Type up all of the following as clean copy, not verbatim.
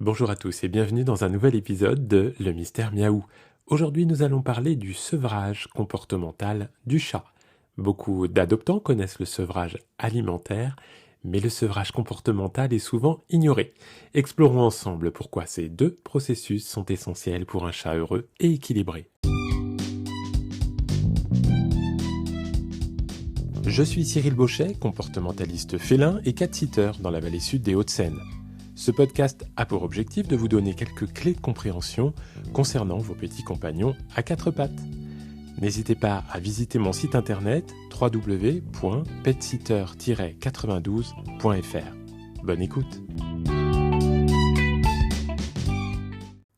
Bonjour à tous et bienvenue dans un nouvel épisode de Le Mystère Miaou. Aujourd'hui, nous allons parler du sevrage comportemental du chat. Beaucoup d'adoptants connaissent le sevrage alimentaire, mais le sevrage comportemental est souvent ignoré. Explorons ensemble pourquoi ces deux processus sont essentiels pour un chat heureux et équilibré. Je suis Cyril Bauchet, comportementaliste félin et cat-sitter dans la vallée sud des Hauts-de-Seine. Ce podcast a pour objectif de vous donner quelques clés de compréhension concernant vos petits compagnons à quatre pattes. N'hésitez pas à visiter mon site internet www.petsitter-92.fr. Bonne écoute.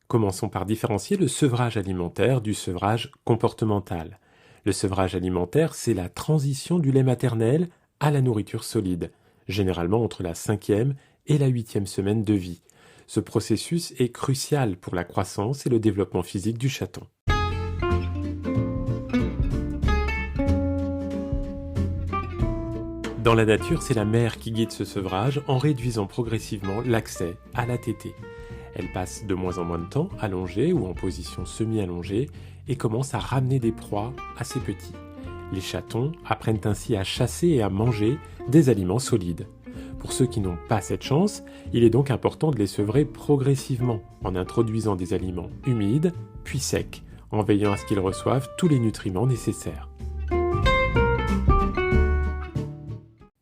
Commençons par différencier le sevrage alimentaire du sevrage comportemental. Le sevrage alimentaire, c'est la transition du lait maternel à la nourriture solide, généralement entre la 5e et la 8e semaine de vie. Ce processus est crucial pour la croissance et le développement physique du chaton. Dans la nature, c'est la mère qui guide ce sevrage en réduisant progressivement l'accès à la tétée. Elle passe de moins en moins de temps allongée ou en position semi-allongée et commence à ramener des proies à ses petits. Les chatons apprennent ainsi à chasser et à manger des aliments solides. Pour ceux qui n'ont pas cette chance, il est donc important de les sevrer progressivement en introduisant des aliments humides puis secs, en veillant à ce qu'ils reçoivent tous les nutriments nécessaires.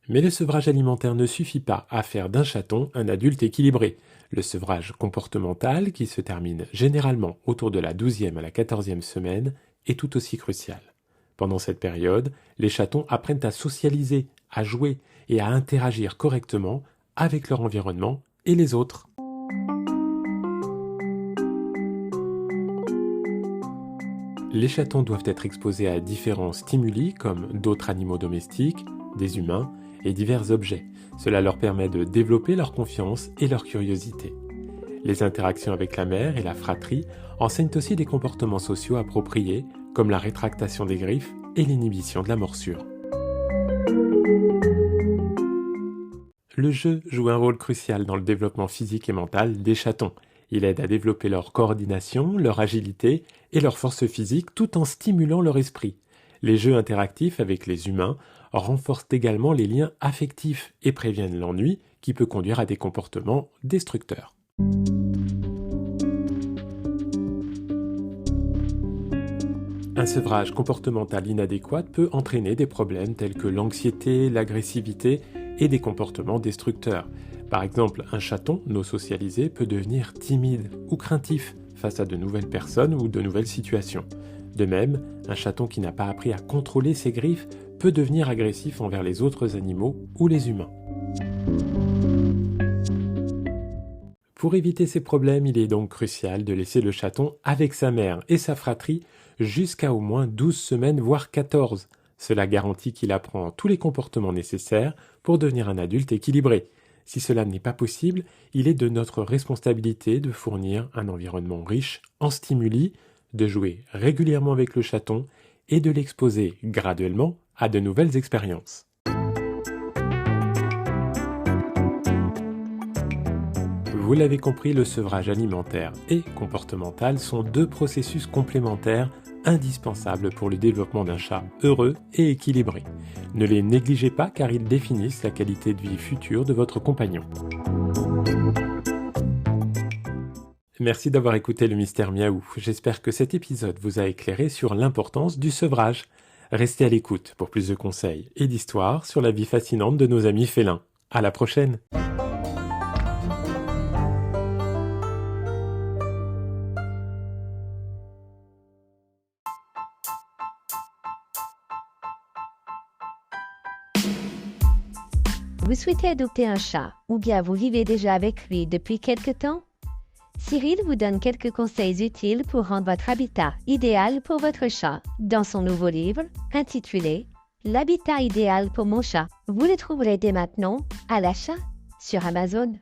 Mais le sevrage alimentaire ne suffit pas à faire d'un chaton un adulte équilibré. Le sevrage comportemental, qui se termine généralement autour de la 12e à la 14e semaine, est tout aussi crucial. Pendant cette période, les chatons apprennent à socialiser, à jouer et à interagir correctement avec leur environnement et les autres. Les chatons doivent être exposés à différents stimuli comme d'autres animaux domestiques, des humains et divers objets. Cela leur permet de développer leur confiance et leur curiosité. Les interactions avec la mère et la fratrie enseignent aussi des comportements sociaux appropriés comme la rétractation des griffes et l'inhibition de la morsure. Le jeu joue un rôle crucial dans le développement physique et mental des chatons. Il aide à développer leur coordination, leur agilité et leur force physique tout en stimulant leur esprit. Les jeux interactifs avec les humains renforcent également les liens affectifs et préviennent l'ennui qui peut conduire à des comportements destructeurs. Un sevrage comportemental inadéquat peut entraîner des problèmes tels que l'anxiété, l'agressivité et des comportements destructeurs. Par exemple, un chaton non socialisé peut devenir timide ou craintif face à de nouvelles personnes ou de nouvelles situations. De même, un chaton qui n'a pas appris à contrôler ses griffes peut devenir agressif envers les autres animaux ou les humains. Pour éviter ces problèmes, il est donc crucial de laisser le chaton avec sa mère et sa fratrie jusqu'à au moins 12 semaines, voire 14. Cela garantit qu'il apprend tous les comportements nécessaires pour devenir un adulte équilibré. Si cela n'est pas possible, il est de notre responsabilité de fournir un environnement riche en stimuli, de jouer régulièrement avec le chaton et de l'exposer graduellement à de nouvelles expériences. Vous l'avez compris, le sevrage alimentaire et comportemental sont deux processus complémentaires indispensables pour le développement d'un chat heureux et équilibré. Ne les négligez pas car ils définissent la qualité de vie future de votre compagnon. Merci d'avoir écouté le Mystère Miaou. J'espère que cet épisode vous a éclairé sur l'importance du sevrage. Restez à l'écoute pour plus de conseils et d'histoires sur la vie fascinante de nos amis félins. À la prochaine! Vous souhaitez adopter un chat ou bien vous vivez déjà avec lui depuis quelque temps? Cyril vous donne quelques conseils utiles pour rendre votre habitat idéal pour votre chat dans son nouveau livre intitulé « L'habitat idéal pour mon chat ». Vous le trouverez dès maintenant à l'achat sur Amazon.